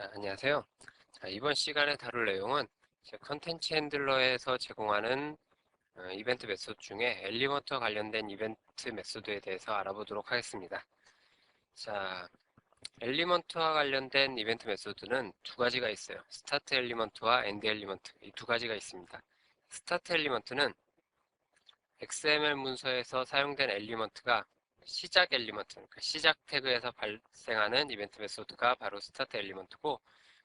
안녕하세요. 이번 시간에 다룰 내용은 컨텐츠 핸들러에서 제공하는 이벤트 메소드 중에 엘리먼트와 관련된 이벤트 메소드에 대해서 알아보도록 하겠습니다. 자, 엘리먼트와 관련된 이벤트 메소드는 두 가지가 있어요. 스타트 엘리먼트와 엔드 엘리먼트, 이 두 가지가 있습니다. 스타트 엘리먼트는 XML 문서에서 사용된 엘리먼트가 시작 엘리먼트, 그러니까 시작 태그에서 발생하는 이벤트 메소드가 바로 스타트 엘리먼트고,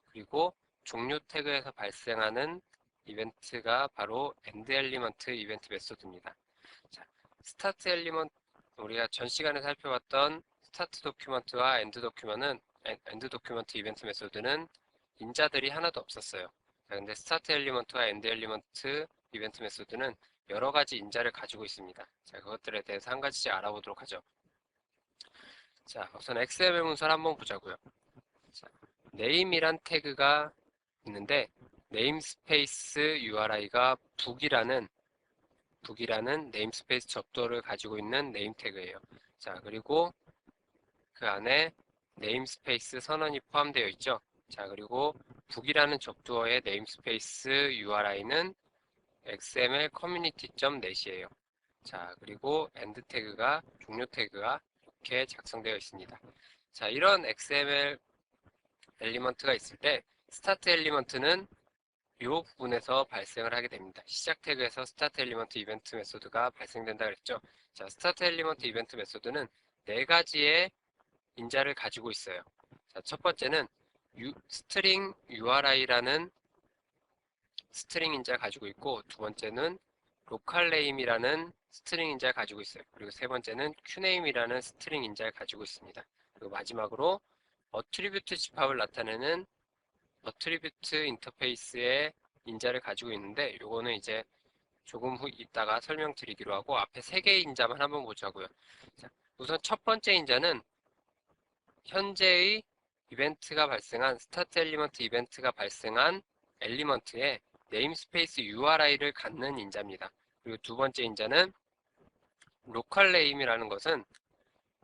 그리고 종료 태그에서 발생하는 이벤트가 바로 엔드 엘리먼트 이벤트 메소드입니다. 자, 스타트 엘리먼트, 우리가 전 시간에 살펴봤던 스타트 도큐먼트와 엔드 도큐먼트 이벤트 메소드는 인자들이 하나도 없었어요. 자, 근데 스타트 엘리먼트와 엔드 엘리먼트 이벤트 메소드는 여러 가지 인자를 가지고 있습니다. 자, 그것들에 대해서 한 가지씩 알아보도록 하죠. 자, 우선 XML 문서를 한번 보자고요. 자, name이란 태그가 있는데 네임스페이스 URI가 북이라는 네임스페이스 접도를 가지고 있는 네임 태그예요. 자, 그리고 그 안에 네임스페이스 선언이 포함되어 있죠. 자, 그리고 북이라는 접두어의 네임스페이스 URI는 xml community.net이에요. 자, 그리고 end 태그가 종료 태그가 이렇게 작성되어 있습니다. 자, 이런 XML 엘리먼트가 있을 때 스타트 엘리먼트는 이 부분에서 발생을 하게 됩니다. 시작 태그에서 스타트 엘리먼트 이벤트 메소드가 발생된다 그랬죠. 자, 스타트 엘리먼트 이벤트 메소드는 네 가지의 인자를 가지고 있어요. 자, 첫 번째는 string URI라는 스트링 인자를 가지고 있고, 두 번째는 local name이라는 스트링 인자를 가지고 있어요. 그리고 세 번째는 qname이라는 스트링 인자를 가지고 있습니다. 그리고 마지막으로 어트리뷰트 집합을 나타내는 어트리뷰트 인터페이스의 인자를 가지고 있는데, 요거는 이제 조금 후 이따가 설명드리기로 하고 앞에 세 개의 인자만 한번 보자고요. 자, 우선 첫 번째 인자는 현재의 이벤트가 발생한 스타트 엘리먼트 이벤트가 발생한 엘리먼트의 네임스페이스 URI를 갖는 인자입니다. 그리고 두 번째 인자는 로컬 네임이라는 것은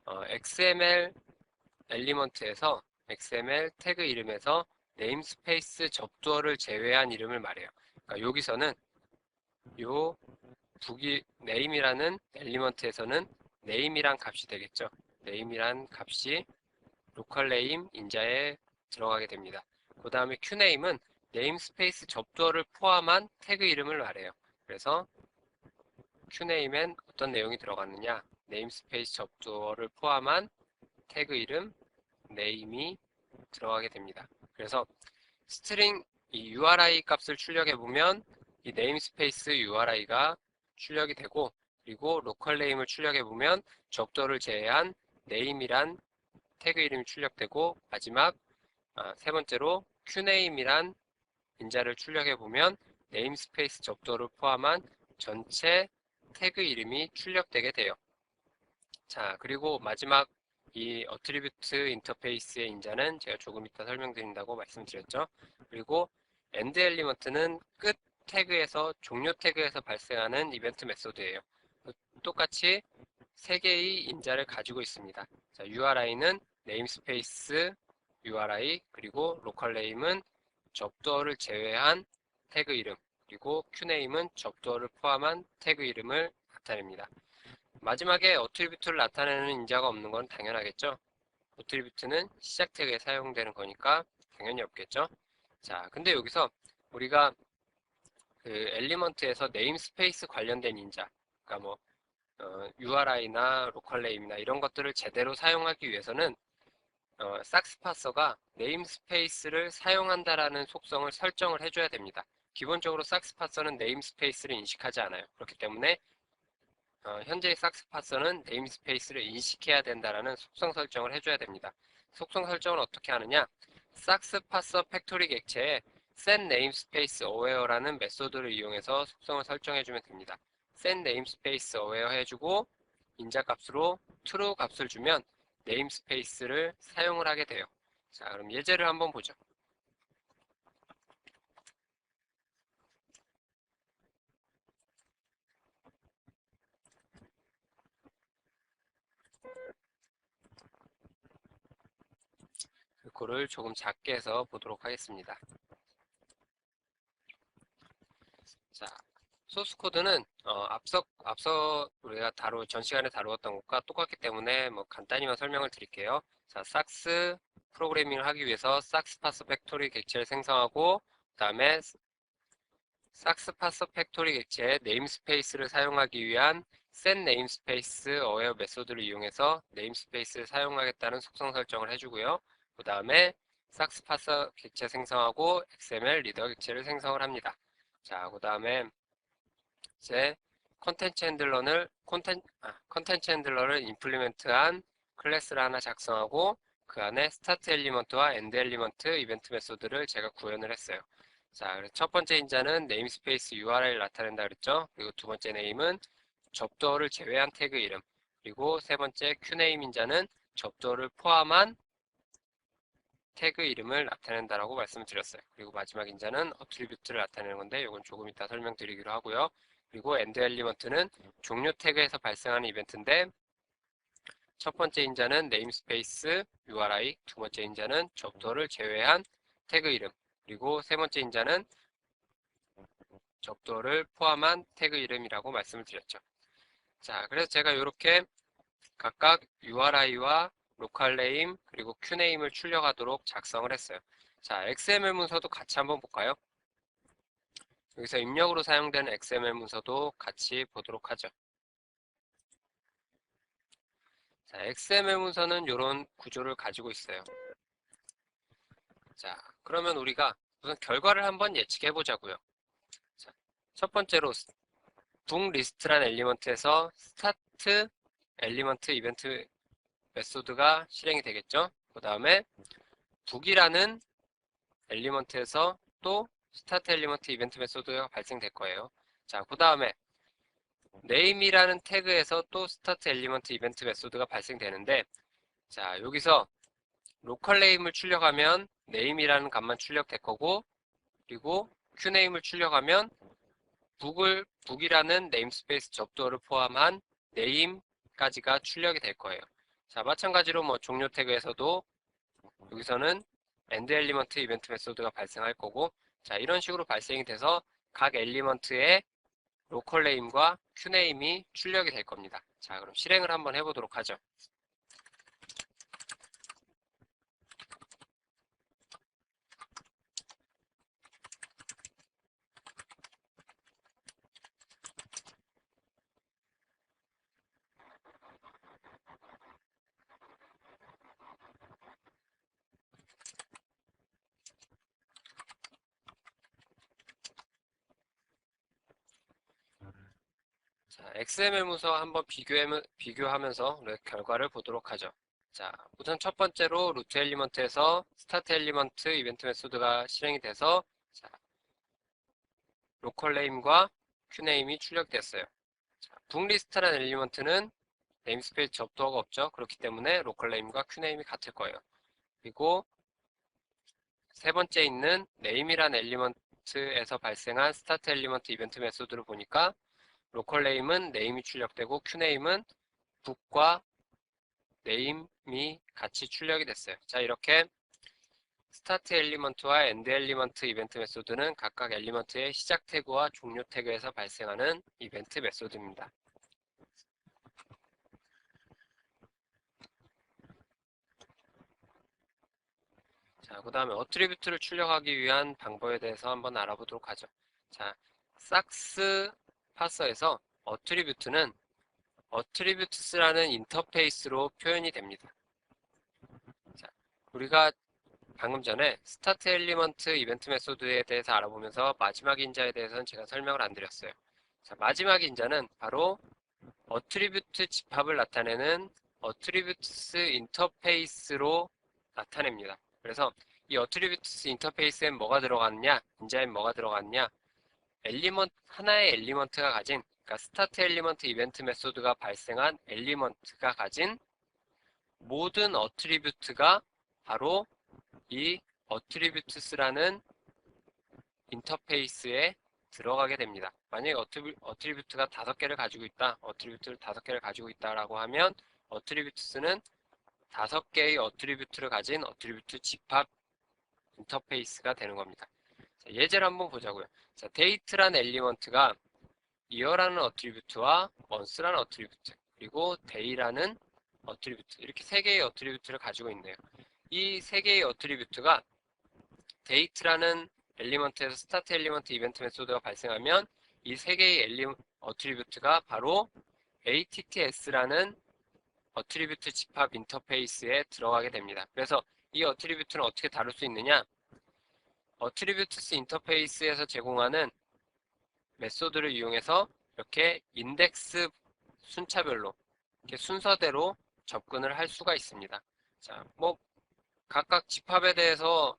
XML 엘리먼트에서 XML 태그 이름에서 네임스페이스 접두어를 제외한 이름을 말해요. 그러니까 여기서는 요 북이 네임이라는 엘리먼트에서는 네임이란 값이 되겠죠. 네임이란 값이 로컬 네임 인자에 들어가게 됩니다. 그 다음에 qname은 네임스페이스 접두어를 포함한 태그 이름을 말해요. 그래서 qname엔 어떤 내용이 들어갔느냐, 네임스페이스 접두어를 포함한 태그 이름 name이 들어가게 됩니다. 그래서 스트링 이 URI 값을 출력해 보면 이 네임스페이스 URI가 출력이 되고, 그리고 로컬 네임을 출력해 보면 접두어를 제외한 name이란 태그 이름이 출력되고, 마지막 세 번째로 qname이란 인자를 출력해 보면 네임스페이스 접두어를 포함한 전체 태그 이름이 출력되게 돼요. 자, 그리고 마지막 이 어트리뷰트 인터페이스의 인자는 제가 조금 이따 설명드린다고 말씀드렸죠. 그리고 엔드 엘리먼트는 끝 태그에서 종료 태그에서 발생하는 이벤트 메소드예요. 똑같이 세 개의 인자를 가지고 있습니다. 자, URI는 네임스페이스 URI, 그리고 로컬 네임은 접두어를 제외한 태그 이름, 그리고 qname은 접두어를 포함한 태그 이름을 나타냅니다. 마지막에 어트리뷰트를 나타내는 인자가 없는 건 당연하겠죠. 어트리뷰트는 시작 태그에 사용되는 거니까 당연히 없겠죠. 자, 근데 여기서 우리가 그 엘리먼트에서 네임스페이스 관련된 인자, 그러니까 뭐 URI나 로컬 네임이나 이런 것들을 제대로 사용하기 위해서는 삭스파서가 네임스페이스를 사용한다라는 속성을 설정을 해줘야 됩니다. 기본적으로 삭스파서는 네임스페이스를 인식하지 않아요. 그렇기 때문에 현재의 삭스파서는 네임스페이스를 인식해야 된다라는 속성 설정을 해줘야 됩니다. 속성 설정을 어떻게 하느냐? 삭스파서 팩토리 객체에 set namespace aware라는 메소드를 이용해서 속성을 설정해주면 됩니다. set namespace aware 해주고 인자값으로 true 값을 주면 네임스페이스를 사용을 하게 돼요. 자, 그럼 예제를 한번 보죠. 에코를 조금 작게 해서 보도록 하겠습니다. 자, 소스 코드는 앞서 우리가 전 시간에 다루었던 것과 똑같기 때문에 뭐 간단히만 설명을 드릴게요. 자, 삭스 프로그래밍을 하기 위해서 삭스 파스 팩토리 객체를 생성하고, 그 다음에 삭스 파스 팩토리 객체의 네임스페이스를 사용하기 위한 set namespace aware 메소드를 이용해서 네임스페이스를 사용하겠다는 속성 설정을 해주고요. 그 다음에 삭스 파스 객체 생성하고 XML 리더 객체를 생성을 합니다. 자, 그 다음에 이제 컨텐츠 핸들러를 임플리멘트한 클래스를 하나 작성하고, 그 안에 스타트 엘리먼트와 엔드 엘리먼트 이벤트 메소드를 제가 구현을 했어요. 자, 그래서 첫 번째 인자는 네임스페이스 URI를 나타낸다 그랬죠. 그리고 두 번째 네임은 접두어를 제외한 태그 이름, 그리고 세 번째 QName 인자는 접두어를 포함한 태그 이름을 나타낸다라고 말씀을 드렸어요. 그리고 마지막 인자는 어트리뷰트를 나타내는 건데 이건 조금 이따 설명드리기로 하고요. 그리고 엔드 엘리먼트는 종료 태그에서 발생하는 이벤트인데, 첫 번째 인자는 네임스페이스 URI, 두 번째 인자는 접두어를 제외한 태그 이름, 그리고 세 번째 인자는 접두어를 포함한 태그 이름이라고 말씀을 드렸죠. 자, 그래서 제가 이렇게 각각 URI와 로컬 네임 그리고 QName을 출력하도록 작성을 했어요. 자, XML 문서도 같이 한번 볼까요? 여기서 입력으로 사용되는 XML 문서도 같이 보도록 하죠. 자, XML 문서는 이런 구조를 가지고 있어요. 자, 그러면 우리가 우선 결과를 한번 예측해 보자고요. 자, 첫 번째로 북 리스트란 엘리먼트에서 스타트 엘리먼트 이벤트 메소드가 실행이 되겠죠. 그 다음에 북이라는 엘리먼트에서 또 스타트 엘리먼트 이벤트 메소드가 발생될 거예요. 자, 그 다음에 name이라는 태그에서 또 스타트 엘리먼트 이벤트 메소드가 발생되는데, 자, 여기서 로컬 네임을 출력하면 name이라는 값만 출력될 거고, 그리고 qname을 출력하면 북이라는 네임스페이스 접두어를 포함한 name까지가 출력이 될 거예요. 자, 마찬가지로 뭐 종료 태그에서도 여기서는 end 엘리먼트 이벤트 메소드가 발생할 거고, 자, 이런 식으로 발생이 돼서 각 엘리먼트의 로컬 네임과 qname이 출력이 될 겁니다. 자, 그럼 실행을 한번 해보도록 하죠. 자, XML 문서 한번 비교하면서 결과를 보도록 하죠. 자, 우선 첫 번째로 루트 엘리먼트에서 스타트 엘리먼트 이벤트 메소드가 실행이 돼서, 자, 로컬 네임과 qname이 출력됐어요. 자, 북리스트라는 엘리먼트는 네임스페이스 접두어가 없죠. 그렇기 때문에 로컬 네임과 qname이 같을 거예요. 그리고 세 번째 있는 name이라는 엘리먼트에서 발생한 스타트 엘리먼트 이벤트 메소드를 보니까 로컬 네임은 name이 출력되고 qname은 북과 name이 같이 출력이 됐어요. 자, 이렇게 스타트 엘리먼트와 엔드 엘리먼트 이벤트 메소드는 각각 엘리먼트의 시작 태그와 종료 태그에서 발생하는 이벤트 메소드입니다. 자, 그 다음에 어트리뷰트를 출력하기 위한 방법에 대해서 한번 알아보도록 하죠. 자, 삭스 파서에서 어트리뷰트는 어트리뷰트스라는 인터페이스로 표현이 됩니다. 자, 우리가 방금 전에 스타트 엘리먼트 이벤트 메소드에 대해서 알아보면서 마지막 인자에 대해서는 제가 설명을 안 드렸어요. 자, 마지막 인자는 바로 어트리뷰트 집합을 나타내는 어트리뷰트스 인터페이스로 나타냅니다. 그래서 이 어트리뷰트스 인터페이스엔 뭐가 들어갔냐, 인자엔 뭐가 들어갔냐, 하나의 엘리먼트가 가진, 그러니까 스타트 엘리먼트 이벤트 메소드가 발생한 엘리먼트가 가진 모든 어트리뷰트가 바로 이 어트리뷰트스라는 인터페이스에 들어가게 됩니다. 만약에 어트리뷰트가 5개를 가지고 있다, 어트리뷰트를 5개를 가지고 있다라고 하면 어트리뷰트스는 5개의 어트리뷰트를 가진 어트리뷰트 집합 인터페이스가 되는 겁니다. 자, 예제를 한번 보자고요. 자, date라는 엘리먼트가 year라는 어트리뷰트와 month라는 어트리뷰트, 그리고 day라는 어트리뷰트, 이렇게 3개의 어트리뷰트를 가지고 있네요. 이 3개의 어트리뷰트가 date라는 엘리먼트에서 스타트 엘리먼트 이벤트 메소드가 발생하면 이 3개의 어트리뷰트가 바로 atts라는 어트리뷰트 집합 인터페이스에 들어가게 됩니다. 그래서 이 어트리뷰트는 어떻게 다룰 수 있느냐? 어트리뷰트스 인터페이스에서 제공하는 메소드를 이용해서 이렇게 인덱스 순차별로 이렇게 순서대로 접근을 할 수가 있습니다. 자, 뭐 각각 집합에 대해서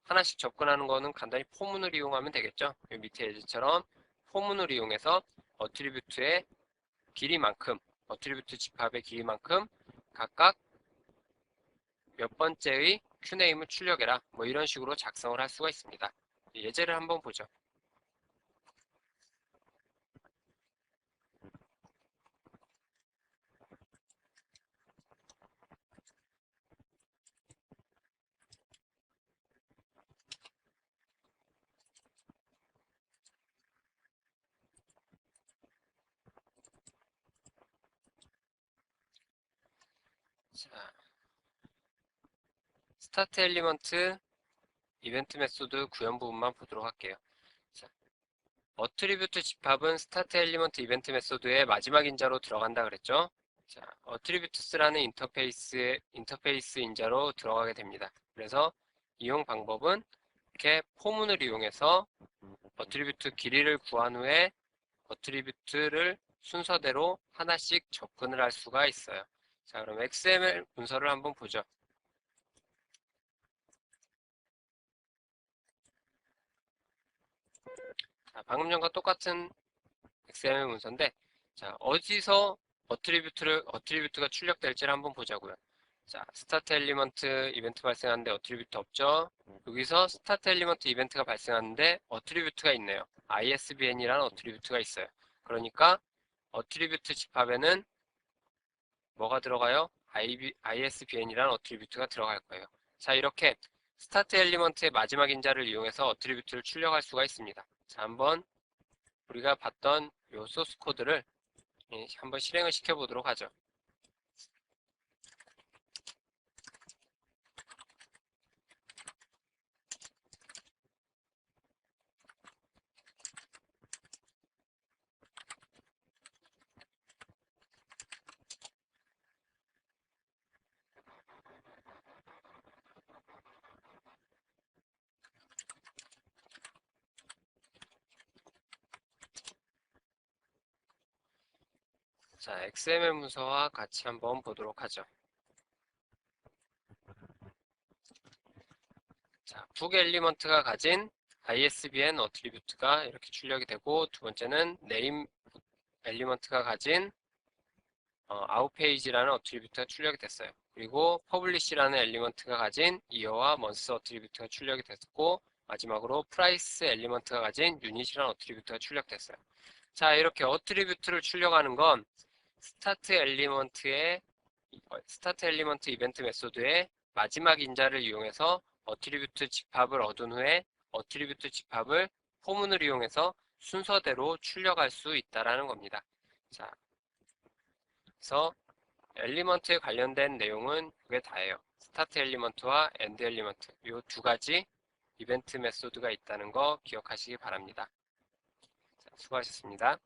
하나씩 접근하는 거는 간단히 포문을 이용하면 되겠죠. 여기 밑에 예제처럼 포문을 이용해서 어트리뷰트의 길이만큼, 어트리뷰트 집합의 길이만큼 각각 몇 번째의 큐네임을 출력해라, 뭐 이런 식으로 작성을 할 수가 있습니다. 예제를 한번 보죠. 자, 스타트 엘리먼트 이벤트 메소드 구현 부분만 보도록 할게요. 자, 어트리뷰트 집합은 스타트 엘리먼트 이벤트 메소드의 마지막 인자로 들어간다 그랬죠. 자, 어트리뷰트스라는 인터페이스 인자로 들어가게 됩니다. 그래서 이용 방법은 이렇게 포문을 이용해서 어트리뷰트 길이를 구한 후에 어트리뷰트를 순서대로 하나씩 접근을 할 수가 있어요. 자, 그럼 XML 문서를 한번 보죠. 자, 방금 전과 똑같은 XML 문서인데, 자, 어디서 어트리뷰트가 출력될지를 한번 보자고요. 자, 스타트 엘리먼트 이벤트 발생하는데 어트리뷰트 없죠? 여기서 스타트 엘리먼트 이벤트가 발생하는데 어트리뷰트가 있네요. ISBN이라는 어트리뷰트가 있어요. 그러니까 어트리뷰트 집합에는 뭐가 들어가요? ISBN이라는 어트리뷰트가 들어갈 거예요. 자, 이렇게 스타트 엘리먼트의 마지막 인자를 이용해서 어트리뷰트를 출력할 수가 있습니다. 자, 한번 우리가 봤던 요 소스 코드를 한번 실행을 시켜보도록 하죠. 자, XML 문서와 같이 한번 보도록 하죠. 자, 북 엘리먼트가 가진 ISBN 어트리뷰트가 이렇게 출력이 되고, 두 번째는 네임 엘리먼트가 가진 아웃페이지라는 어트리뷰트가 출력이 됐어요. 그리고 퍼블리시라는 엘리먼트가 가진 이어와 먼스 어트리뷰트가 출력이 됐고, 마지막으로 프라이스 엘리먼트가 가진 유닛이라는 어트리뷰트가 출력됐어요. 자, 이렇게 어트리뷰트를 출력하는 건 스타트 엘리먼트 이벤트 메소드의 마지막 인자를 이용해서 어트리뷰트 집합을 얻은 후에 어트리뷰트 집합을 포문을 이용해서 순서대로 출력할 수 있다라는 겁니다. 자, 그래서 엘리먼트에 관련된 내용은 그게 다예요. 스타트 엘리먼트와 엔드 엘리먼트, 이 두 가지 이벤트 메소드가 있다는 거 기억하시기 바랍니다. 자, 수고하셨습니다.